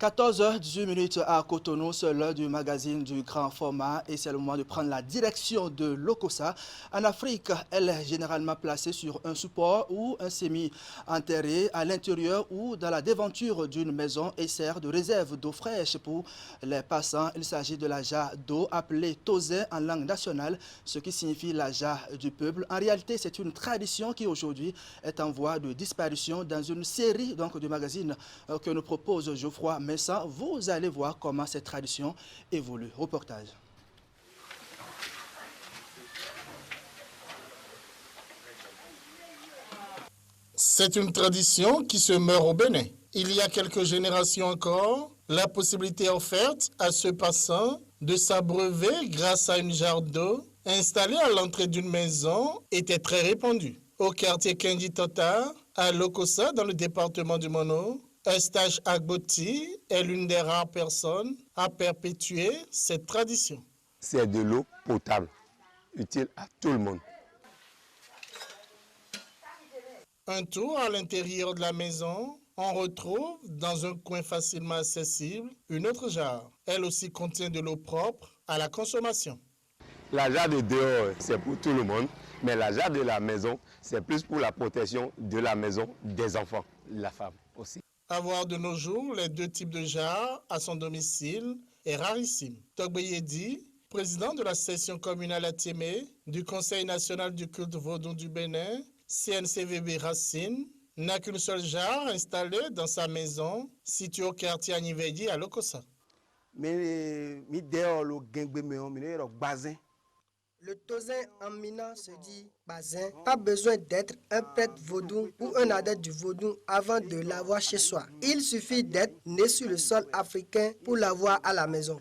14h18 à Cotonou, c'est l'heure du magazine du grand format et c'est le moment de prendre la direction de l'Okossa. En Afrique, elle est généralement placée sur un support ou un semi-enterré à l'intérieur ou dans la devanture d'une maison et sert de réserve d'eau fraîche pour les passants. Il s'agit de la jarre d'eau appelée Tozin en langue nationale, ce qui signifie la jarre du peuple. En réalité, c'est une tradition qui aujourd'hui est en voie de disparition dans une série de magazines que nous propose Geoffroy Mensah. Vous allez voir comment cette tradition évolue. Reportage. C'est une tradition qui se meurt au Bénin. Il y a quelques générations encore, la possibilité offerte à ce passant de s'abreuver grâce à une jarre d'eau installée à l'entrée d'une maison était très répandue. Au quartier Kendi Tota, à Lokossa, dans le département du Mono, Eustache Agboti est l'une des rares personnes à perpétuer cette tradition. C'est de l'eau potable, utile à tout le monde. Un tour à l'intérieur de la maison, on retrouve dans un coin facilement accessible une autre jarre. Elle aussi contient de l'eau propre à la consommation. La jarre de dehors, c'est pour tout le monde, mais la jarre de la maison, c'est plus pour la protection de la maison, des enfants, la femme aussi. Avoir de nos jours les deux types de jarres à son domicile est rarissime. Togbe Yedi, président de la section communale à Tiémé du Conseil national du culte vaudou du Bénin, CNCVB Racine, n'a qu'une seule jarre installée dans sa maison, située au quartier Anivedi à Lokossa. Le Tozin en Mina se dit bazin. Pas besoin d'être un prêtre vaudou ou un adepte du vaudou avant de l'avoir chez soi. Il suffit d'être né sur le sol africain pour l'avoir à la maison.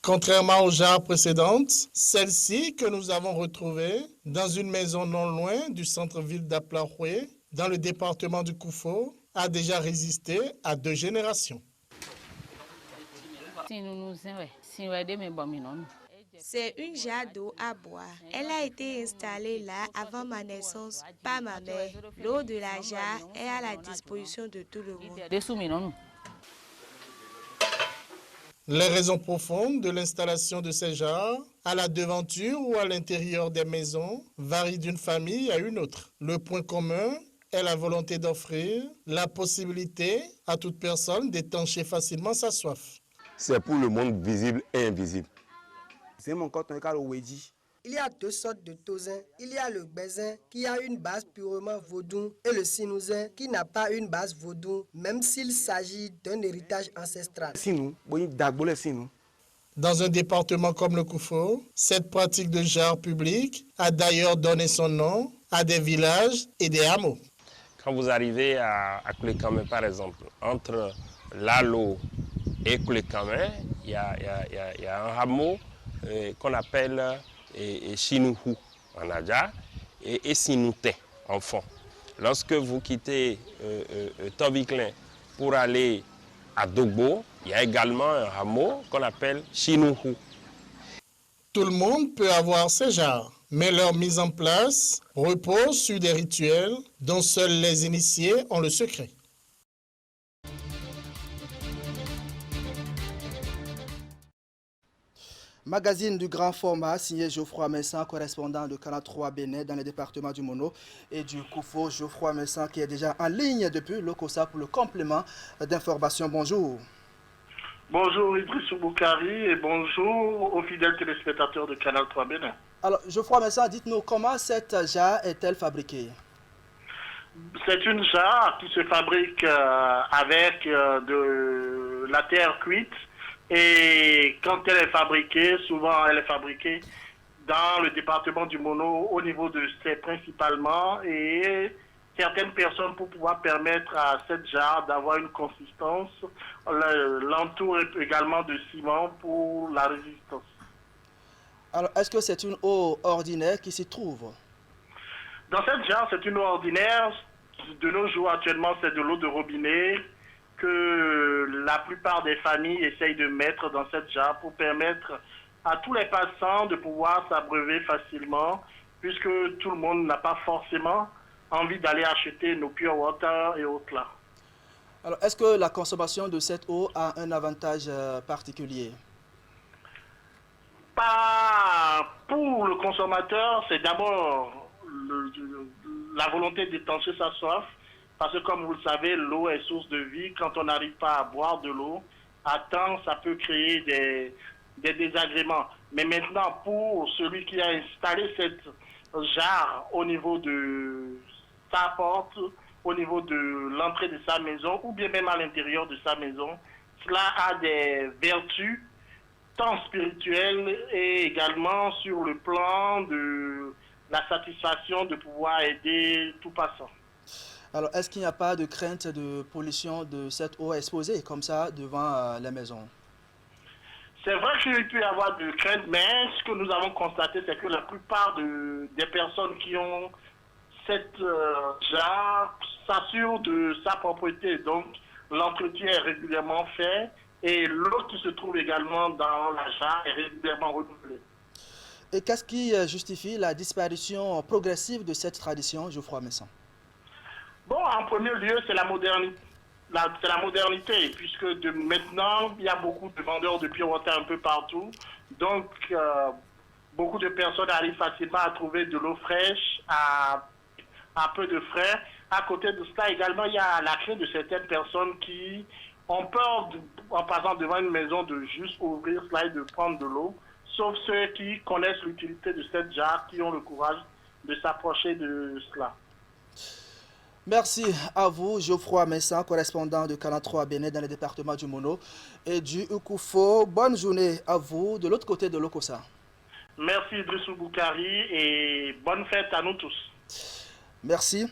Contrairement aux jarres précédentes, celle-ci que nous avons retrouvée dans une maison non loin du centre-ville d'Aplaroué, dans le département du Koufo, a déjà résisté à 2 générations. C'est une jarre d'eau à boire. Elle a été installée là avant ma naissance par ma mère. L'eau de la jarre est à la disposition de tout le monde. Les raisons profondes de l'installation de ces jarres, à la devanture ou à l'intérieur des maisons, varient d'une famille à une autre. Le point commun est la volonté d'offrir la possibilité à toute personne d'étancher facilement sa soif. C'est pour le monde visible et invisible. Il y a 2 sortes de Tozin. Il y a le Bézin qui a une base purement vaudou et le Sinousin qui n'a pas une base vaudou, même s'il s'agit d'un héritage ancestral. Dans un département comme le Koufo, cette pratique de jarre publique a d'ailleurs donné son nom à des villages et des hameaux. Quand vous arrivez à Koulekamé, par exemple, entre Lalo et Koulekamé, il y a un hameau qu'on appelle Chinouhou en Adja et Sinouté en fond. Lorsque vous quittez Tobiclin pour aller à Dogbo, il y a également un hameau qu'on appelle Chinouhou. Tout le monde peut avoir ces jarres, mais leur mise en place repose sur des rituels dont seuls les initiés ont le secret. Magazine du grand format signé Geoffroy Mensah, correspondant de Canal 3 Bénin dans le département du Mono et du Koufo. Geoffroy Mensah qui est déjà en ligne depuis l'Okossa pour le complément d'information. Bonjour. Bonjour Idrissou Boukari et bonjour aux fidèles téléspectateurs de Canal 3 Bénin. Alors Geoffroy Mensah, dites-nous comment cette jarre est-elle fabriquée? C'est une jarre qui se fabrique avec de la terre cuite. Et quand elle est fabriquée, souvent elle est fabriquée dans le département du Mono, au niveau de ses principalement, et certaines personnes pour pouvoir permettre à cette jarre d'avoir une consistance, l'entourent également de ciment pour la résistance. Alors est-ce que c'est une eau ordinaire qui s'y trouve? Dans cette jarre, c'est une eau ordinaire. De nos jours actuellement, c'est de l'eau de robinet que la plupart des familles essayent de mettre dans cette jarre pour permettre à tous les passants de pouvoir s'abreuver facilement, puisque tout le monde n'a pas forcément envie d'aller acheter nos pure water et autres là. Alors, est-ce que la consommation de cette eau a un avantage particulier? Pas pour le consommateur, c'est d'abord la volonté d'étancher sa soif. Parce que comme vous le savez, l'eau est source de vie. Quand on n'arrive pas à boire de l'eau, à temps, ça peut créer des désagréments. Mais maintenant, pour celui qui a installé cette jarre au niveau de sa porte, au niveau de l'entrée de sa maison, ou bien même à l'intérieur de sa maison, cela a des vertus tant spirituelles et également sur le plan de la satisfaction de pouvoir aider tout passant. Alors, est-ce qu'il n'y a pas de crainte de pollution de cette eau exposée comme ça devant la maison? C'est vrai qu'il peut y avoir de crainte, mais ce que nous avons constaté, c'est que la plupart des personnes qui ont cette jarre s'assurent de sa propreté. Donc, l'entretien est régulièrement fait et l'eau qui se trouve également dans la jarre est régulièrement renouvelée. Et qu'est-ce qui justifie la disparition progressive de cette tradition, Geoffroy Messan? Bon, en premier lieu, c'est la modernité. C'est la modernité, puisque maintenant, il y a beaucoup de vendeurs de pure water un peu partout. Donc, beaucoup de personnes arrivent facilement à trouver de l'eau fraîche à peu de frais. À côté de cela, également, il y a la crainte de certaines personnes qui ont peur, en passant devant une maison, de juste ouvrir cela et de prendre de l'eau. Sauf ceux qui connaissent l'utilité de cette jarre, qui ont le courage de s'approcher de cela. Merci à vous, Geoffroy Messan, correspondant de Canal 3 à Bénin dans le département du Mono et du Ukufo. Bonne journée à vous de l'autre côté de l'Okossa. Merci Idrissou Boukari et bonne fête à nous tous. Merci.